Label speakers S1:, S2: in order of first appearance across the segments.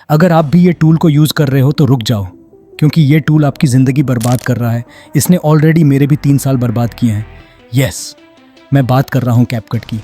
S1: अगर आप भी ये टूल को यूज़ कर रहे हो तो रुक जाओ, क्योंकि ये टूल आपकी ज़िंदगी बर्बाद कर रहा है। इसने ऑलरेडी मेरे भी 3 साल बर्बाद किए हैं। यस, मैं बात कर रहा हूँ कैपकट की।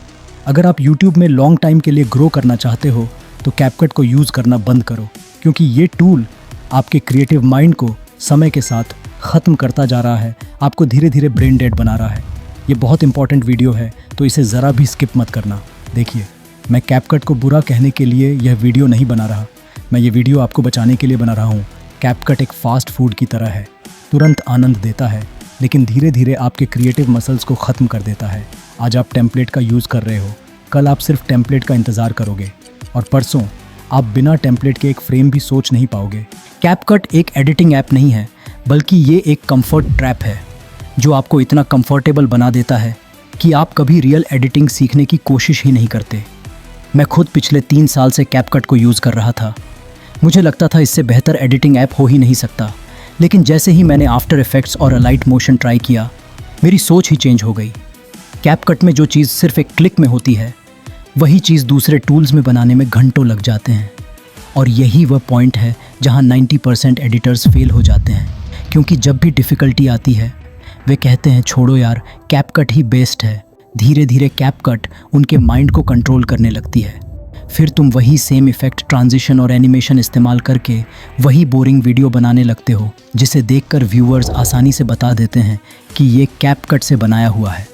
S1: अगर आप यूट्यूब में लॉन्ग टाइम के लिए ग्रो करना चाहते हो तो कैपकट को यूज़ करना बंद करो, क्योंकि ये टूल आपके क्रिएटिव माइंड को समय के साथ ख़त्म करता जा रहा है, आपको धीरे धीरे ब्रेन डेड बना रहा है। ये बहुत इंपॉर्टेंट वीडियो है, तो इसे ज़रा भी स्किप मत करना। देखिए, मैं कैपकट को बुरा कहने के लिए यह वीडियो नहीं बना रहा, मैं ये वीडियो आपको बचाने के लिए बना रहा हूँ। कैपकट एक फास्ट फूड की तरह है, तुरंत आनंद देता है, लेकिन धीरे धीरे आपके क्रिएटिव मसल्स को ख़त्म कर देता है। आज आप टेम्पलेट का यूज़ कर रहे हो, कल आप सिर्फ टेम्पलेट का इंतज़ार करोगे, और परसों आप बिना टेम्पलेट के एक फ्रेम भी सोच नहीं पाओगे। कैपकट एक एडिटिंग ऐप नहीं है, बल्कि ये एक कंफर्ट ट्रैप है जो आपको इतना कंफर्टेबल बना देता है कि आप कभी रियल एडिटिंग सीखने की कोशिश ही नहीं करते। मैं खुद पिछले 3 साल से कैपकट को यूज़ कर रहा था। मुझे लगता था इससे बेहतर एडिटिंग ऐप हो ही नहीं सकता, लेकिन जैसे ही मैंने आफ्टर इफेक्ट्स और अलाइट मोशन ट्राई किया, मेरी सोच ही चेंज हो गई। कैपकट में जो चीज़ सिर्फ एक क्लिक में होती है, वही चीज़ दूसरे टूल्स में बनाने में घंटों लग जाते हैं। और यही वह पॉइंट है जहां 90% एडिटर्स फेल हो जाते हैं, क्योंकि जब भी डिफ़िकल्टी आती है वे कहते हैं छोड़ो यार, कैपकट ही बेस्ट है। धीरे धीरे कैपकट उनके माइंड को कंट्रोल करने लगती है। फिर तुम वही सेम इफ़ेक्ट, ट्रांजिशन और एनिमेशन इस्तेमाल करके वही बोरिंग वीडियो बनाने लगते हो, जिसे देखकर व्यूअर्स आसानी से बता देते हैं कि ये कैपकट से बनाया हुआ है।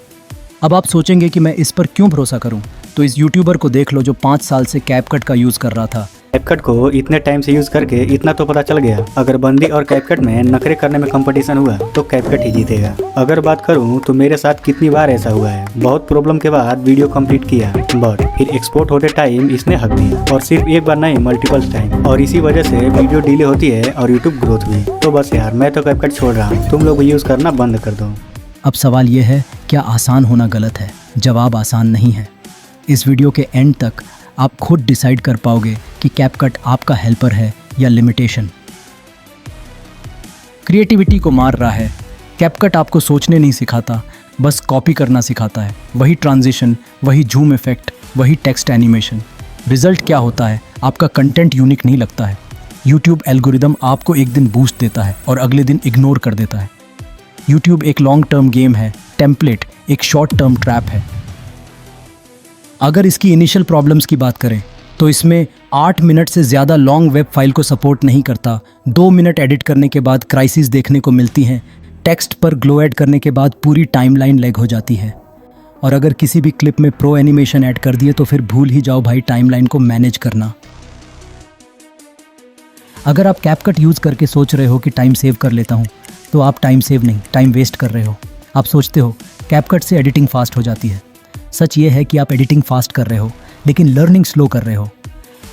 S1: अब आप सोचेंगे कि मैं इस पर क्यों भरोसा करूं? तो इस यूट्यूबर को देख लो जो 5 साल से कैपकट का यूज़ कर रहा था।
S2: कैपकट को इतने टाइम से यूज़ करके इतना तो पता चल गया, अगर बंदी और कैपकट में नखरे करने में कंपटीशन हुआ तो कैपकट ही जीतेगा। अगर बात करूं तो मेरे साथ कितनी बार ऐसा हुआ है। बहुत प्रॉब्लम के बाद वीडियो कंप्लीट किया, बट फिर एक्सपोर्ट होते टाइम इसने हक दिया, और सिर्फ एक बार नहीं, मल्टीपल टाइम, और इसी वजह से वीडियो डिले होती है और यूट्यूब ग्रोथ हुई। तो बस यार, मैं तो कैपकट छोड़ रहा हूँ, तुम लोग यूज़ करना बंद कर दो।
S1: अब सवाल ये है, क्या आसान होना गलत है? जवाब आसान नहीं है। इस वीडियो के एंड तक आप खुद डिसाइड कर पाओगे कि कैपकट आपका हेल्पर है या लिमिटेशन। क्रिएटिविटी को मार रहा है। कैपकट आपको सोचने नहीं सिखाता, बस कॉपी करना सिखाता है। वही ट्रांजिशन, वही जूम इफेक्ट, वही टेक्स्ट एनिमेशन। रिजल्ट क्या होता है? आपका कंटेंट यूनिक नहीं लगता है। यूट्यूब एल्गोरिदम आपको एक दिन बूस्ट देता है और अगले दिन इग्नोर कर देता है। यूट्यूब एक लॉन्ग टर्म गेम है, टेम्पलेट एक शॉर्ट टर्म ट्रैप है। अगर इसकी इनिशियल प्रॉब्लम्स की बात करें तो इसमें 8 मिनट से ज़्यादा लॉन्ग वेब फाइल को सपोर्ट नहीं करता। 2 मिनट एडिट करने के बाद क्राइसिस देखने को मिलती हैं। टेक्स्ट पर ग्लो ऐड करने के बाद पूरी टाइमलाइन लैग हो जाती है। और अगर किसी भी क्लिप में प्रो एनिमेशन ऐड कर दिए तो फिर भूल ही जाओ भाई टाइमलाइन को मैनेज करना। अगर आप कैपकट यूज़ करके सोच रहे हो कि टाइम सेव कर लेता हूँ, तो आप टाइम सेव नहीं, टाइम वेस्ट कर रहे हो। आप सोचते हो कैपकट से एडिटिंग फास्ट हो जाती है। सच ये है कि आप एडिटिंग फास्ट कर रहे हो, लेकिन लर्निंग स्लो कर रहे हो।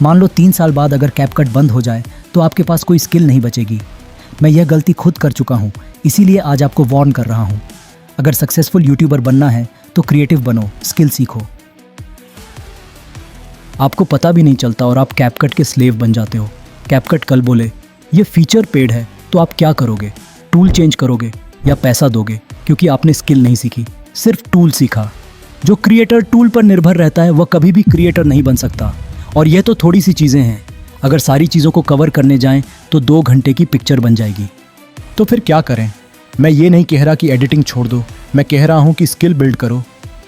S1: मान लो 3 साल बाद अगर कैपकट बंद हो जाए तो आपके पास कोई स्किल नहीं बचेगी। मैं यह गलती खुद कर चुका हूँ, इसीलिए आज आपको वार्न कर रहा हूँ। अगर सक्सेसफुल यूट्यूबर बनना है तो क्रिएटिव बनो, स्किल सीखो। आपको पता भी नहीं चलता और आप कैपकट के स्लेव बन जाते हो। कैपकट कल बोले ये फीचर पेड है, तो आप क्या करोगे? टूल चेंज करोगे या पैसा दोगे? क्योंकि आपने स्किल नहीं सीखी, सिर्फ टूल सीखा। जो क्रिएटर टूल पर निर्भर रहता है वह कभी भी क्रिएटर नहीं बन सकता। और यह तो थोड़ी सी चीज़ें हैं, अगर सारी चीज़ों को कवर करने जाएं तो 2 घंटे की पिक्चर बन जाएगी। तो फिर क्या करें? मैं ये नहीं कह रहा कि एडिटिंग छोड़ दो, मैं कह रहा हूँ कि स्किल बिल्ड करो।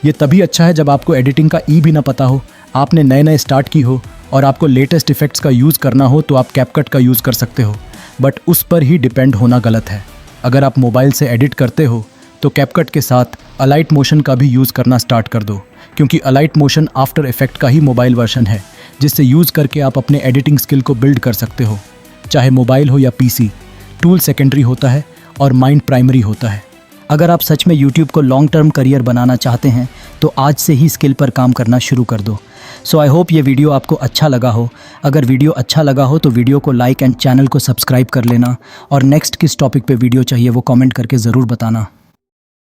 S1: ये तभी अच्छा है जब आपको एडिटिंग का भी ना पता हो, आपने नए स्टार्ट की हो और आपको लेटेस्ट इफेक्ट्स का यूज़ करना हो तो आप कैपकट का यूज़ कर सकते हो, बट उस पर ही डिपेंड होना गलत है। अगर आप मोबाइल से एडिट करते हो तो कैपकट के साथ अलाइट मोशन का भी यूज़ करना स्टार्ट कर दो, क्योंकि अलाइट मोशन आफ्टर इफेक्ट का ही मोबाइल वर्जन है, जिससे यूज़ करके आप अपने एडिटिंग स्किल को बिल्ड कर सकते हो। चाहे मोबाइल हो या पीसी, टूल सेकेंडरी होता है और माइंड प्राइमरी होता है। अगर आप सच में यूट्यूब को लॉन्ग टर्म करियर बनाना चाहते हैं तो आज से ही स्किल पर काम करना शुरू कर दो। सो आई होप ये वीडियो आपको अच्छा लगा हो। अगर वीडियो अच्छा लगा हो तो वीडियो को लाइक एंड चैनल को सब्सक्राइब कर लेना, और नेक्स्ट किस टॉपिक पे वीडियो चाहिए वो कमेंट करके ज़रूर बताना।